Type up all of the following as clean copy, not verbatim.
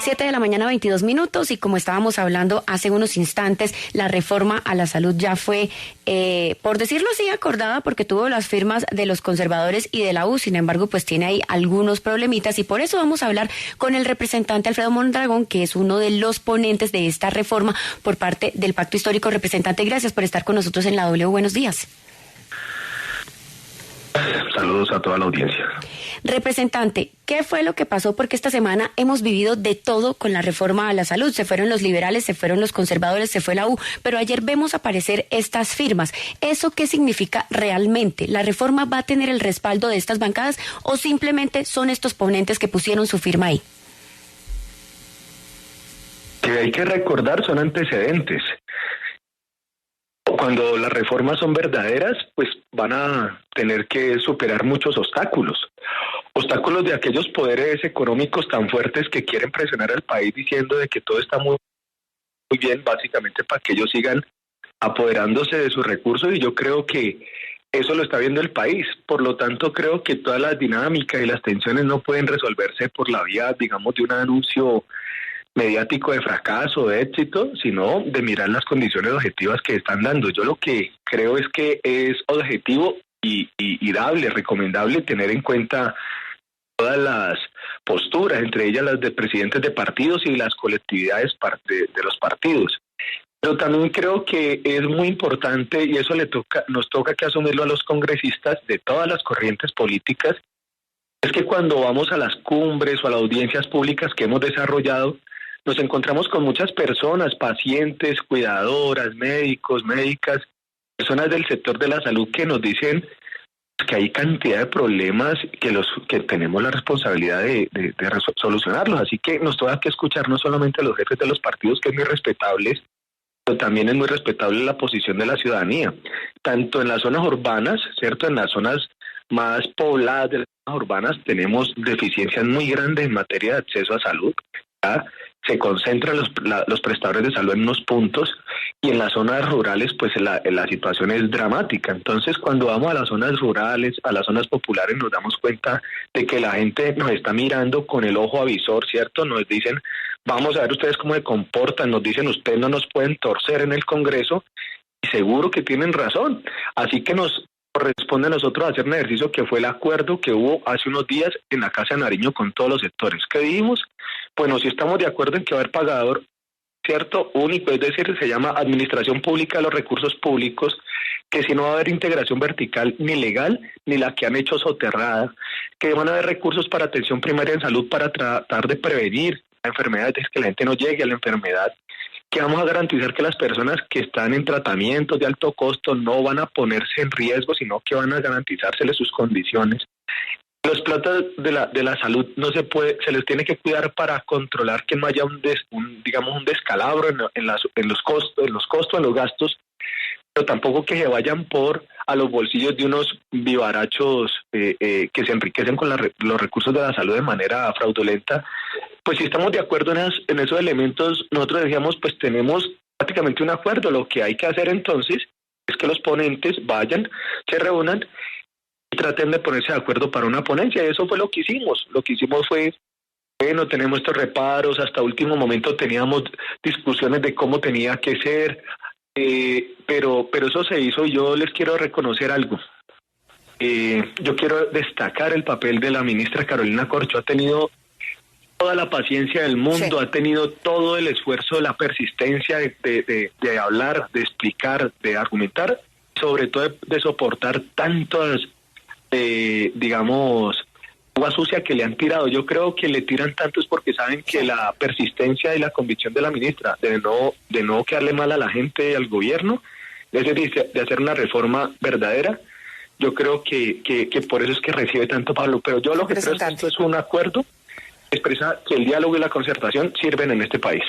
7:22 a.m, y como estábamos hablando hace unos instantes, la reforma a la salud ya fue, por decirlo así, acordada porque tuvo las firmas de los conservadores y de la U. Sin embargo, pues tiene ahí algunos problemitas, y por eso vamos a hablar con el representante Alfredo Mondragón, que es uno de los ponentes de esta reforma por parte del Pacto Histórico. Representante, gracias por estar con nosotros en la W. Buenos días. Saludos a toda la audiencia. Representante, ¿qué fue lo que pasó? Porque esta semana hemos vivido de todo con la reforma a la salud. Se fueron los liberales, se fueron los conservadores, se fue la U, pero ayer vemos aparecer estas firmas. ¿Eso qué significa realmente? ¿La reforma va a tener el respaldo de estas bancadas o simplemente son estos ponentes que pusieron su firma ahí? Que hay que recordar son antecedentes. Cuando las reformas son verdaderas, pues van a tener que superar muchos obstáculos. Obstáculos de aquellos poderes económicos tan fuertes que quieren presionar al país diciendo de que todo está muy bien, básicamente para que ellos sigan apoderándose de sus recursos, y yo creo que eso lo está viendo el país. Por lo tanto, creo que todas las dinámicas y las tensiones no pueden resolverse por la vía, digamos, de un anuncio mediático de fracaso, de éxito, sino de mirar las condiciones objetivas que están dando. Yo lo que creo es que es objetivo y dable, recomendable tener en cuenta todas las posturas, entre ellas las de presidentes de partidos y las colectividades de los partidos. Pero también creo que es muy importante, y eso nos toca que asumirlo a los congresistas de todas las corrientes políticas, es que cuando vamos a las cumbres o a las audiencias públicas que hemos desarrollado, nos encontramos con muchas personas, pacientes, cuidadoras, médicos, médicas, personas del sector de la salud que nos dicen que hay cantidad de problemas que tenemos la responsabilidad de solucionarlos. Así que nos toca que escuchar no solamente a los jefes de los partidos, que es muy respetable, pero también es muy respetable la posición de la ciudadanía, tanto en las zonas urbanas, ¿cierto? En las zonas más pobladas de las zonas urbanas tenemos deficiencias muy grandes en materia de acceso a salud. ¿Ya? Se concentran los prestadores de salud en unos puntos, y en las zonas rurales pues la situación es dramática. Entonces, cuando vamos a las zonas rurales, a las zonas populares, nos damos cuenta de que la gente nos está mirando con el ojo avisor, ¿cierto? Nos dicen, vamos a ver ustedes cómo se comportan, nos dicen, ustedes no nos pueden torcer en el Congreso, y seguro que tienen razón. Así que nos corresponde a nosotros hacer un ejercicio que fue el acuerdo que hubo hace unos días en la Casa de Nariño con todos los sectores. ¿Qué dijimos? Bueno, si estamos de acuerdo en que va a haber pagador, ¿cierto? Único, es decir, se llama Administración Pública de los Recursos Públicos, que si no va a haber integración vertical ni legal, ni la que han hecho soterrada, que van a haber recursos para atención primaria en salud para tratar de prevenir la enfermedad, es que la gente no llegue a la enfermedad, que vamos a garantizar que las personas que están en tratamientos de alto costo no van a ponerse en riesgo, sino que van a garantizárseles sus condiciones. Los platos de la salud no se les tiene que cuidar para controlar que no haya un descalabro en los costos, en los gastos, pero tampoco que se vayan a los bolsillos de unos vivarachos que se enriquecen con los recursos de la salud de manera fraudulenta. Pues si estamos de acuerdo en esos elementos, nosotros decíamos, pues tenemos prácticamente un acuerdo. Lo que hay que hacer entonces es que los ponentes vayan, se reúnan y traten de ponerse de acuerdo para una ponencia. Y eso fue lo que hicimos. Lo que hicimos fue, bueno, tenemos estos reparos, hasta último momento teníamos discusiones de cómo tenía que ser, pero eso se hizo, y yo les quiero reconocer algo. Yo quiero destacar el papel de la ministra Carolina Corcho. Ha tenido toda la paciencia del mundo, sí. Ha tenido todo el esfuerzo, la persistencia de hablar, de explicar, de argumentar, sobre todo de soportar tantas, agua sucia que le han tirado. Yo creo que le tiran tanto es porque saben que la persistencia y la convicción de la ministra de no quedarle mal a la gente y al gobierno, de hacer una reforma verdadera, yo creo que por eso es que recibe tanto palo. Pero yo lo que creo es que esto es un acuerdo, expresa que el diálogo y la concertación sirven en este país.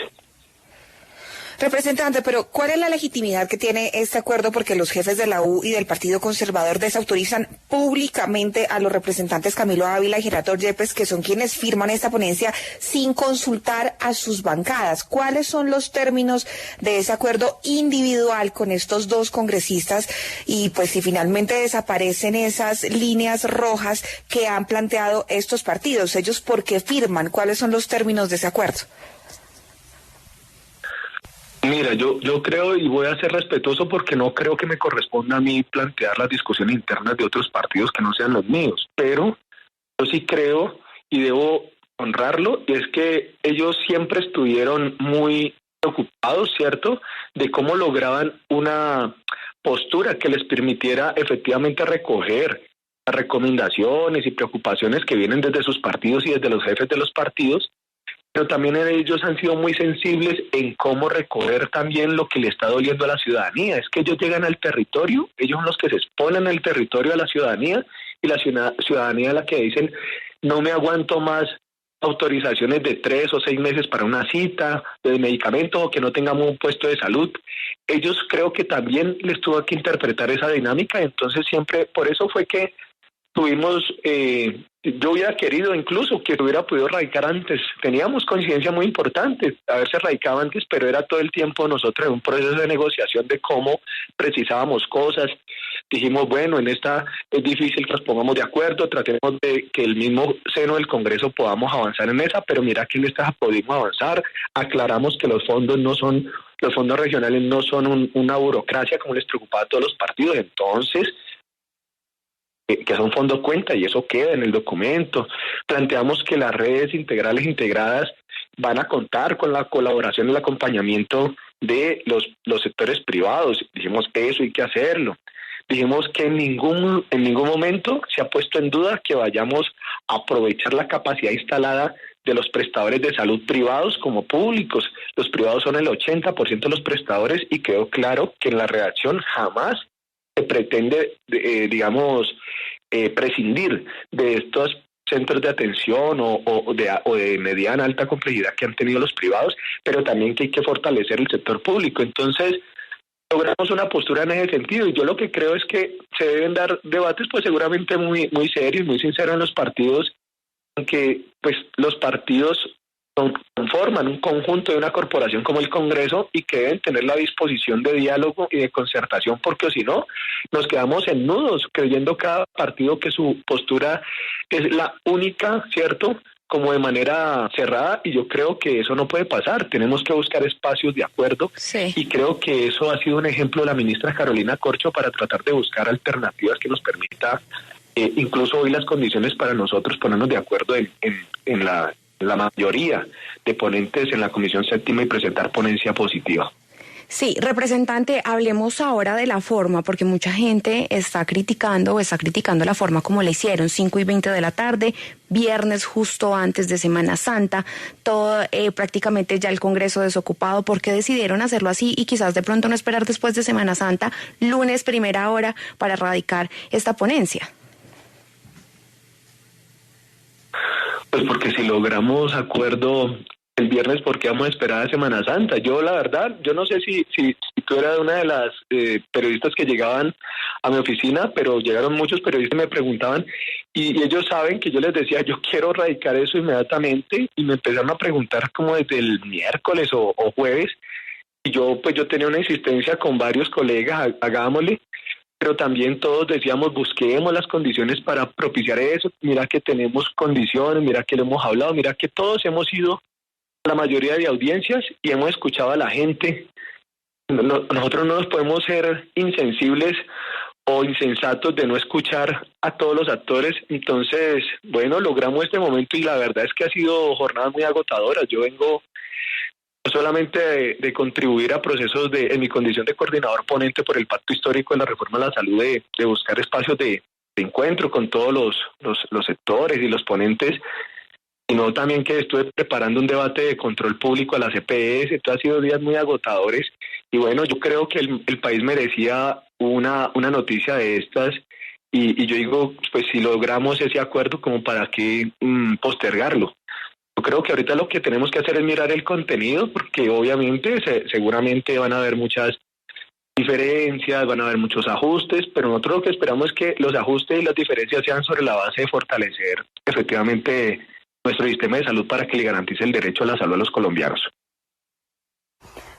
Representante, pero ¿cuál es la legitimidad que tiene este acuerdo? Porque los jefes de la U y del Partido Conservador desautorizan públicamente a los representantes Camilo Ávila y Gerardo Yepes, que son quienes firman esta ponencia sin consultar a sus bancadas. ¿Cuáles son los términos de ese acuerdo individual con estos dos congresistas? Y pues si finalmente desaparecen esas líneas rojas que han planteado estos partidos, ¿ellos por qué firman? ¿Cuáles son los términos de ese acuerdo? Mira, yo creo, y voy a ser respetuoso porque no creo que me corresponda a mí plantear las discusiones internas de otros partidos que no sean los míos, pero yo sí creo y debo honrarlo, y es que ellos siempre estuvieron muy preocupados, ¿cierto?, de cómo lograban una postura que les permitiera efectivamente recoger las recomendaciones y preocupaciones que vienen desde sus partidos y desde los jefes de los partidos, pero también ellos han sido muy sensibles en cómo recoger también lo que le está doliendo a la ciudadanía. Es que ellos llegan al territorio, ellos son los que se exponen al territorio a la ciudadanía, y la ciudadanía es la que dicen, no me aguanto más autorizaciones de 3 o 6 meses para una cita de medicamento o que no tengamos un puesto de salud. Ellos creo que también les tuvo que interpretar esa dinámica, entonces siempre, por eso fue que tuvimos, yo hubiera querido incluso que hubiera podido radicar antes. Teníamos coincidencia muy importante, haberse radicado antes, pero era todo el tiempo nosotros en un proceso de negociación de cómo precisábamos cosas. Dijimos, bueno, en esta es difícil que nos pongamos de acuerdo, tratemos de que el mismo seno del Congreso podamos avanzar en esa, pero mira que en esta pudimos avanzar. Aclaramos que los fondos regionales no son una burocracia como les preocupaba a todos los partidos, entonces que son fondos cuenta y eso queda en el documento. Planteamos que las redes integrales integradas van a contar con la colaboración y el acompañamiento de los sectores privados. Dijimos eso hay que hacerlo. Dijimos que en ningún momento se ha puesto en duda que vayamos a aprovechar la capacidad instalada de los prestadores de salud privados como públicos. Los privados son el 80% de los prestadores y quedó claro que en la redacción jamás se pretende, prescindir de estos centros de atención o de mediana alta complejidad que han tenido los privados, pero también que hay que fortalecer el sector público. Entonces, logramos una postura en ese sentido, y yo lo que creo es que se deben dar debates pues seguramente muy, muy serios, muy sinceros en los partidos, aunque pues los partidos conforman un conjunto de una corporación como el Congreso y que deben tener la disposición de diálogo y de concertación, porque si no, nos quedamos en nudos, creyendo cada partido que su postura es la única, ¿cierto?, como de manera cerrada, y yo creo que eso no puede pasar. Tenemos que buscar espacios de acuerdo, sí. Y creo que eso ha sido un ejemplo de la ministra Carolina Corcho para tratar de buscar alternativas que nos permita, incluso hoy las condiciones para nosotros ponernos de acuerdo en la mayoría de ponentes en la Comisión Séptima y presentar ponencia positiva. Sí, representante, hablemos ahora de la forma, porque mucha gente está criticando la forma como la hicieron, 5:20 de la tarde, viernes justo antes de Semana Santa, todo prácticamente ya el Congreso desocupado. ¿Por qué decidieron hacerlo así y quizás de pronto no esperar después de Semana Santa, lunes primera hora, para radicar esta ponencia? Pues porque si logramos acuerdo el viernes, ¿por qué vamos a esperar a Semana Santa? Yo, la verdad, yo no sé si tú eras una de las periodistas que llegaban a mi oficina, pero llegaron muchos periodistas y me preguntaban, y ellos saben que yo les decía, yo quiero radicar eso inmediatamente, y me empezaron a preguntar como desde el miércoles o jueves, y yo tenía una insistencia con varios colegas, hagámosle, pero también todos decíamos, busquemos las condiciones para propiciar eso. Mira que tenemos condiciones, mira que lo hemos hablado, mira que todos hemos ido a la mayoría de audiencias y hemos escuchado a la gente. Nosotros no nos podemos ser insensibles o insensatos de no escuchar a todos los actores. Entonces, bueno, logramos este momento y la verdad es que ha sido jornadas muy agotadoras. Yo vengo no solamente de contribuir a procesos en mi condición de coordinador ponente por el Pacto Histórico de la Reforma a la Salud, de buscar espacios de encuentro con todos los sectores y los ponentes, sino también que estuve preparando un debate de control público a la CPS. Esto ha sido días muy agotadores y bueno, yo creo que el país merecía una noticia de estas y yo digo, pues si logramos ese acuerdo, como para qué postergarlo. Yo creo que ahorita lo que tenemos que hacer es mirar el contenido, porque obviamente seguramente van a haber muchas diferencias, van a haber muchos ajustes, pero nosotros lo que esperamos es que los ajustes y las diferencias sean sobre la base de fortalecer efectivamente nuestro sistema de salud para que le garantice el derecho a la salud a los colombianos.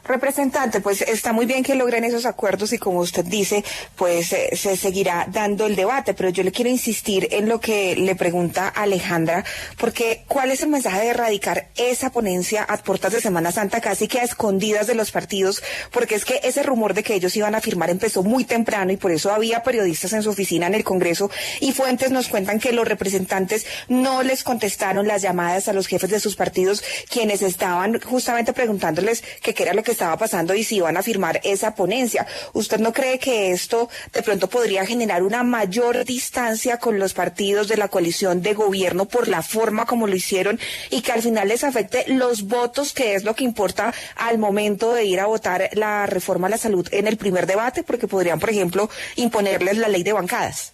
Representante, pues está muy bien que logren esos acuerdos y como usted dice, pues se seguirá dando el debate, pero yo le quiero insistir en lo que le pregunta Alejandra, porque ¿cuál es el mensaje de erradicar esa ponencia a puertas de Semana Santa, casi que a escondidas de los partidos? Porque es que ese rumor de que ellos iban a firmar empezó muy temprano y por eso había periodistas en su oficina en el Congreso y fuentes nos cuentan que los representantes no les contestaron las llamadas a los jefes de sus partidos, quienes estaban justamente preguntándoles que qué era lo que estaba pasando y si iban a firmar esa ponencia. ¿Usted no cree que esto de pronto podría generar una mayor distancia con los partidos de la coalición de gobierno por la forma como lo hicieron y que al final les afecte los votos, que es lo que importa al momento de ir a votar la reforma a la salud en el primer debate? Porque podrían, por ejemplo, imponerles la ley de bancadas.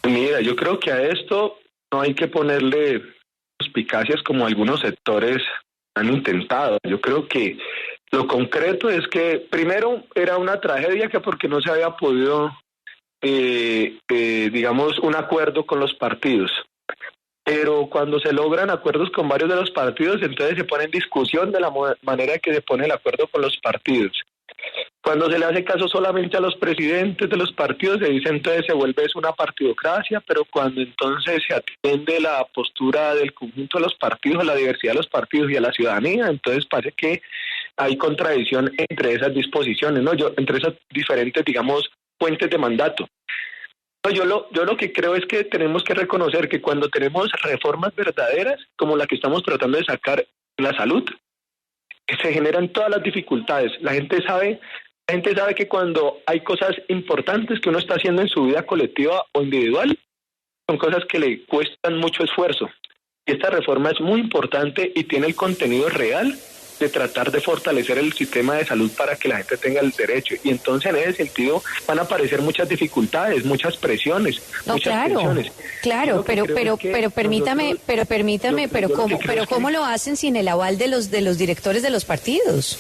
Mira, yo creo que a esto no hay que ponerle suspicacias como algunos sectores han intentado. Yo creo que lo concreto es que primero era una tragedia que porque no se había podido, digamos, un acuerdo con los partidos. Pero cuando se logran acuerdos con varios de los partidos, entonces se pone en discusión de la manera que se pone el acuerdo con los partidos. Cuando se le hace caso solamente a los presidentes de los partidos, se dice entonces se vuelve es una partidocracia, pero cuando entonces se atiende la postura del conjunto de los partidos, a la diversidad de los partidos y a la ciudadanía, entonces parece que hay contradicción entre esas disposiciones, ¿no? Entre esas diferentes, digamos, fuentes de mandato. No, yo lo que creo es que tenemos que reconocer que cuando tenemos reformas verdaderas, como la que estamos tratando de sacar en la salud, se generan todas las dificultades. La gente sabe que cuando hay cosas importantes que uno está haciendo en su vida colectiva o individual, son cosas que le cuestan mucho esfuerzo. Y esta reforma es muy importante y tiene el contenido real de tratar de fortalecer el sistema de salud para que la gente tenga el derecho. Y entonces en ese sentido van a aparecer muchas dificultades, muchas presiones, no, muchas tensiones. Claro, pero permítame, ¿cómo lo hacen sin el aval de los directores de los partidos?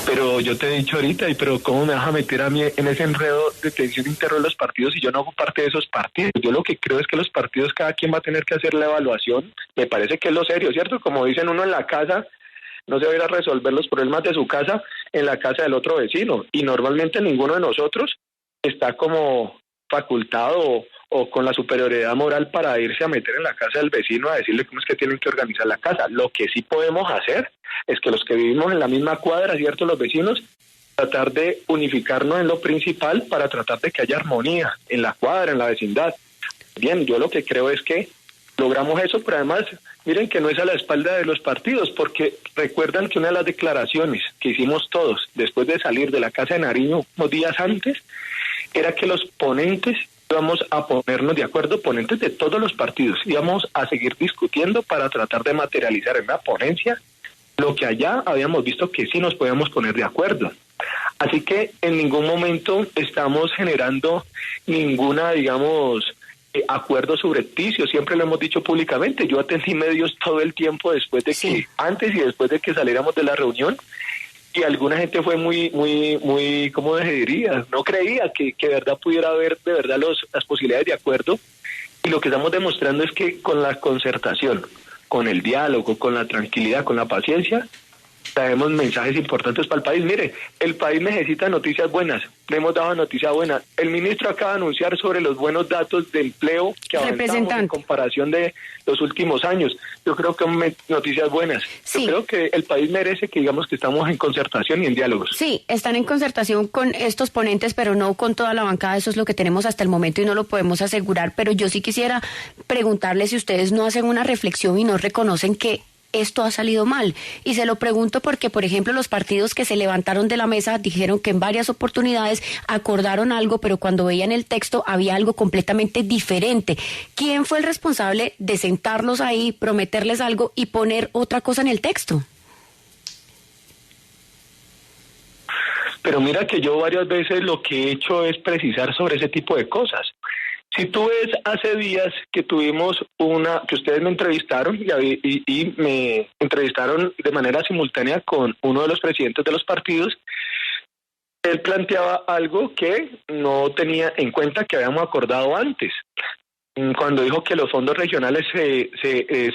Pero yo te he dicho ahorita, pero ¿cómo me vas a meter a mí en ese enredo de tensión interna de los partidos si yo no hago parte de esos partidos? Yo lo que creo es que los partidos, cada quien va a tener que hacer la evaluación. Me parece que es lo serio, ¿cierto? Como dicen uno en la casa, no se va a ir a resolver los problemas de su casa en la casa del otro vecino. Y normalmente ninguno de nosotros está como facultado o con la superioridad moral para irse a meter en la casa del vecino a decirle cómo es que tienen que organizar la casa. Lo que sí podemos hacer es que los que vivimos en la misma cuadra, ¿cierto?, los vecinos, tratar de unificarnos en lo principal para tratar de que haya armonía en la cuadra, en la vecindad. Bien, yo lo que creo es que logramos eso, pero además, miren que no es a la espalda de los partidos, porque recuerdan que una de las declaraciones que hicimos todos después de salir de la Casa de Nariño unos días antes, era que los ponentes íbamos a ponernos de acuerdo, ponentes de todos los partidos, íbamos a seguir discutiendo para tratar de materializar en la ponencia lo que allá habíamos visto que sí nos podíamos poner de acuerdo. Así que en ningún momento estamos generando ninguna, digamos, acuerdo subrepticio, siempre lo hemos dicho públicamente. Yo atendí medios todo el tiempo después de que, antes y después de que saliéramos de la reunión, y alguna gente fue muy, ¿cómo se diría? No creía que de verdad pudiera haber de verdad las posibilidades de acuerdo, y lo que estamos demostrando es que con la concertación, con el diálogo, con la tranquilidad, con la paciencia, traemos mensajes importantes para el país. Mire, el país necesita noticias buenas. Le hemos dado noticias buenas. El ministro acaba de anunciar sobre los buenos datos de empleo que avanzamos en comparación de los últimos años. Yo creo que son noticias buenas. Sí. Yo creo que el país merece que digamos que estamos en concertación y en diálogos. Sí, están en concertación con estos ponentes, pero no con toda la bancada. Eso es lo que tenemos hasta el momento y no lo podemos asegurar. Pero yo sí quisiera preguntarles si ustedes no hacen una reflexión y no reconocen que esto ha salido mal. Y se lo pregunto porque, por ejemplo, los partidos que se levantaron de la mesa dijeron que en varias oportunidades acordaron algo, pero cuando veían el texto había algo completamente diferente. ¿Quién fue el responsable de sentarlos ahí, prometerles algo y poner otra cosa en el texto? Pero mira que yo varias veces lo que he hecho es precisar sobre ese tipo de cosas. Si tú ves hace días que tuvimos que ustedes me entrevistaron y me entrevistaron de manera simultánea con uno de los presidentes de los partidos, él planteaba algo que no tenía en cuenta que habíamos acordado antes. Cuando dijo que los fondos regionales se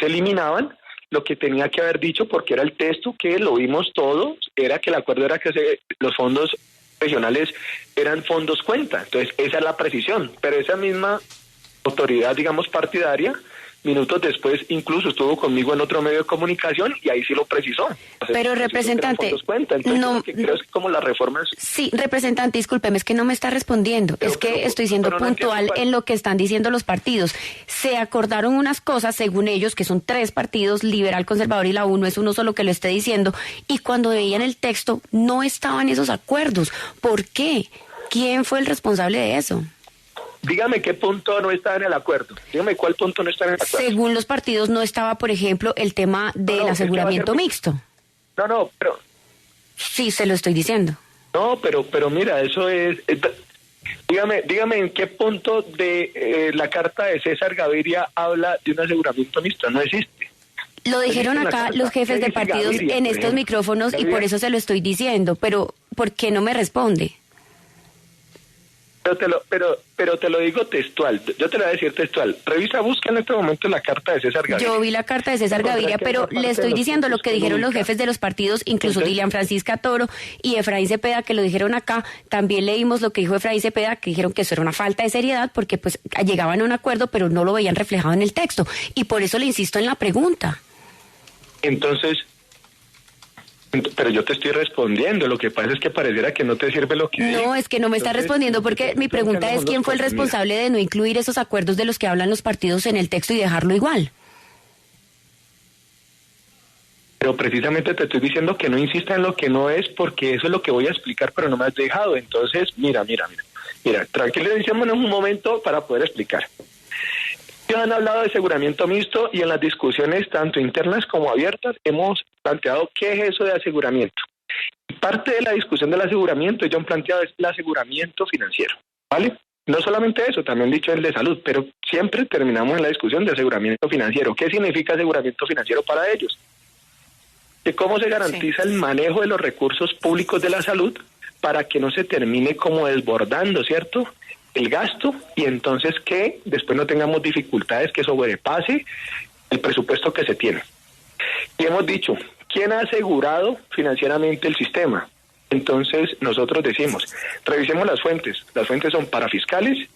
eliminaban, lo que tenía que haber dicho, porque era el texto que lo vimos todos, era que el acuerdo era que los fondos regionales eran fondos cuenta. Entonces, esa es la precisión. Pero esa misma autoridad, digamos, partidaria, minutos después incluso estuvo conmigo en otro medio de comunicación y ahí sí lo precisó. Pero representante, no, que creo que como las reformas... Sí, representante, discúlpeme, es que no me está respondiendo. Es que estoy siendo puntual en lo que están diciendo los partidos. Se acordaron unas cosas, según ellos, que son 3 partidos, Liberal, Conservador y la U, no es uno solo que lo esté diciendo, y cuando veían el texto no estaban esos acuerdos. ¿Por qué? ¿Quién fue el responsable de eso? Dígame qué punto no está en el acuerdo. Dígame cuál punto no está en el acuerdo. Según los partidos no estaba, por ejemplo, el tema del aseguramiento mixto. No, pero... Sí, se lo estoy diciendo. No, pero mira, eso es... Dígame en qué punto de la carta de César Gaviria habla de un aseguramiento mixto. No existe. Lo dijeron acá los jefes de partidos en estos micrófonos y por eso se lo estoy diciendo. Pero, ¿por qué no me responde? Pero te lo digo textual, yo te lo voy a decir textual. Busca en este momento la carta de César Gaviria. Yo vi la carta de César Gaviria, pero le estoy diciendo lo que dijeron los jefes de los partidos, incluso Dilian Francisca Toro y Efraín Cepeda, que lo dijeron acá. También leímos lo que dijo Efraín Cepeda, que dijeron que eso era una falta de seriedad, porque pues llegaban a un acuerdo, pero no lo veían reflejado en el texto. Y por eso le insisto en la pregunta. Entonces... Pero yo te estoy respondiendo, lo que pasa es que pareciera que no te sirve lo que... No, es que no me está respondiendo porque mi pregunta es quién fue el responsable de no incluir esos acuerdos de los que hablan los partidos en el texto y dejarlo igual. Pero precisamente te estoy diciendo que no insista en lo que no es, porque eso es lo que voy a explicar, pero no me has dejado. Entonces, mira, tranquilízame un momento para poder explicar. Han hablado de aseguramiento mixto y en las discusiones tanto internas como abiertas hemos planteado qué es eso de aseguramiento. Parte de la discusión del aseguramiento, ellos han planteado es el aseguramiento financiero, ¿vale? No solamente eso, también dicho el de salud, pero siempre terminamos en la discusión de aseguramiento financiero. ¿Qué significa aseguramiento financiero para ellos? De cómo se garantiza el manejo de los recursos públicos de la salud para que no se termine como desbordando, ¿cierto?, el gasto, y entonces que después no tengamos dificultades que sobrepase el presupuesto que se tiene. Y hemos dicho, ¿quién ha asegurado financieramente el sistema? Entonces nosotros decimos, revisemos las fuentes. Las fuentes son parafiscales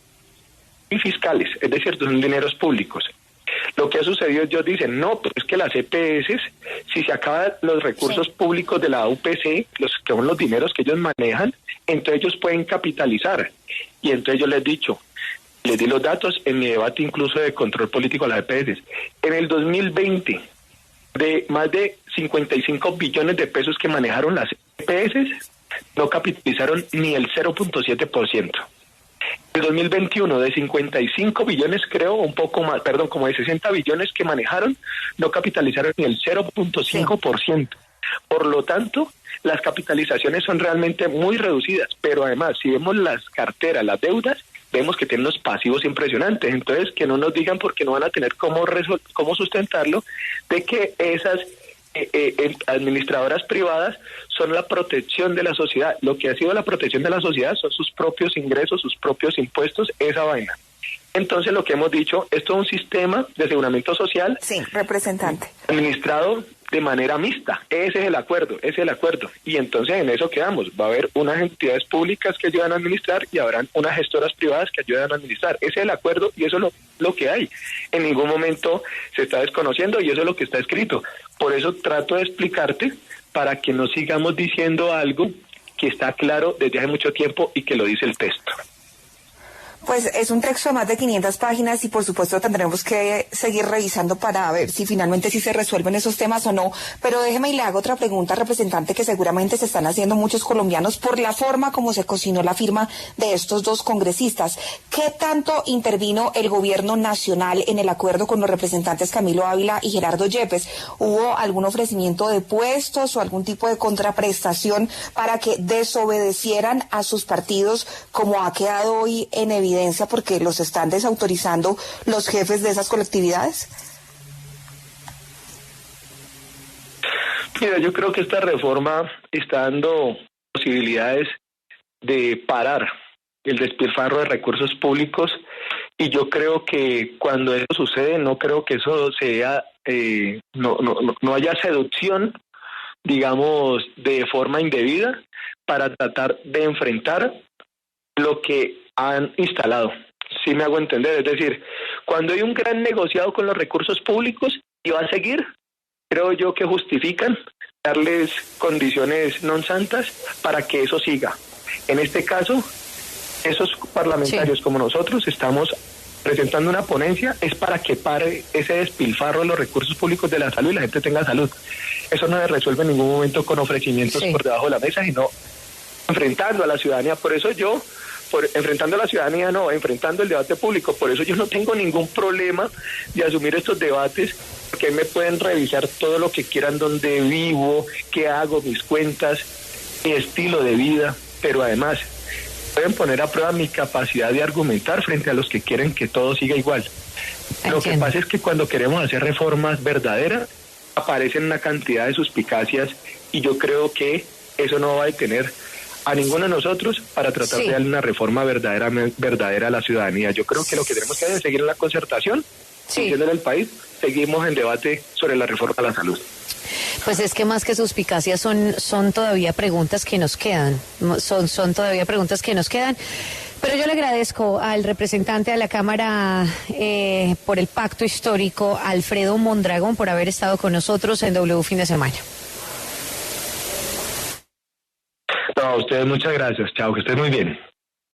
y fiscales, es decir, son dineros públicos. Lo que ha sucedido, ellos dicen, no, pero es que las EPS, si se acaban los recursos públicos de la UPC, los que son los dineros que ellos manejan, entonces ellos pueden capitalizar. Y entonces yo les di los datos en mi debate incluso de control político a las EPS. En el 2020, de más de 55 billones de pesos que manejaron las EPS, no capitalizaron ni el 0.7%. En 2021, de 55 billones, creo, un poco más, perdón, como de 60 billones que manejaron, no capitalizaron ni el 0.5%. Por lo tanto, las capitalizaciones son realmente muy reducidas, pero además, si vemos las carteras, las deudas, vemos que tienen unos pasivos impresionantes. Entonces, que no nos digan porque no van a tener cómo sustentarlo, de que esas administradoras privadas son la protección de la sociedad. Lo que ha sido la protección de la sociedad son sus propios ingresos, sus propios impuestos, esa vaina. Entonces, lo que hemos dicho, esto es un sistema de aseguramiento social. Sí, representante. Administrado de manera mixta. Ese es el acuerdo. Y entonces en eso quedamos. Va a haber unas entidades públicas que ayudan a administrar y habrán unas gestoras privadas que ayudan a administrar. Ese es el acuerdo y eso es lo que hay. En ningún momento se está desconociendo y eso es lo que está escrito. Por eso trato de explicarte para que no sigamos diciendo algo que está claro desde hace mucho tiempo y que lo dice el texto. Pues es un texto de más de 500 páginas y por supuesto tendremos que seguir revisando para ver si finalmente sí se resuelven esos temas o no. Pero déjeme y le hago otra pregunta, representante, que seguramente se están haciendo muchos colombianos por la forma como se cocinó la firma de estos dos congresistas. ¿Qué tanto intervino el gobierno nacional en el acuerdo con los representantes Camilo Ávila y Gerardo Yepes? ¿Hubo algún ofrecimiento de puestos o algún tipo de contraprestación para que desobedecieran a sus partidos, como ha quedado hoy en evidencia evidencia porque los están desautorizando los jefes de esas colectividades? Mira, yo creo que esta reforma está dando posibilidades de parar el despilfarro de recursos públicos, y yo creo que cuando eso sucede, no creo que eso sea, no haya seducción, digamos, de forma indebida para tratar de enfrentar lo que han instalado. ¿Sí me hago entender? Es decir, cuando hay un gran negociado con los recursos públicos y va a seguir, creo yo que justifican darles condiciones non santas para que eso siga. En este caso, esos parlamentarios como nosotros estamos presentando una ponencia, es para que pare ese despilfarro de los recursos públicos de la salud y la gente tenga salud. Eso no se resuelve en ningún momento con ofrecimientos por debajo de la mesa, sino enfrentando a la ciudadanía. Por eso yo, enfrentando a la ciudadanía, no, enfrentando el debate público. Por eso yo no tengo ningún problema de asumir estos debates, porque me pueden revisar todo lo que quieran, donde vivo, qué hago, mis cuentas, mi estilo de vida, pero además pueden poner a prueba mi capacidad de argumentar frente a los que quieren que todo siga igual. Lo que pasa es que cuando queremos hacer reformas verdaderas, aparecen una cantidad de suspicacias, y yo creo que eso no va a detener a ninguno de nosotros para tratar de darle una reforma verdadera a la ciudadanía. Yo creo que lo que tenemos que hacer es seguir en la concertación, en el país, seguimos en debate sobre la reforma a la salud. Pues es que más que suspicacias son todavía preguntas que nos quedan, son todavía preguntas que nos quedan. Pero yo le agradezco al representante de la Cámara por el Pacto Histórico, Alfredo Mondragón, por haber estado con nosotros en W Fin de Semana. No, a ustedes muchas gracias. Chao, que estén muy bien.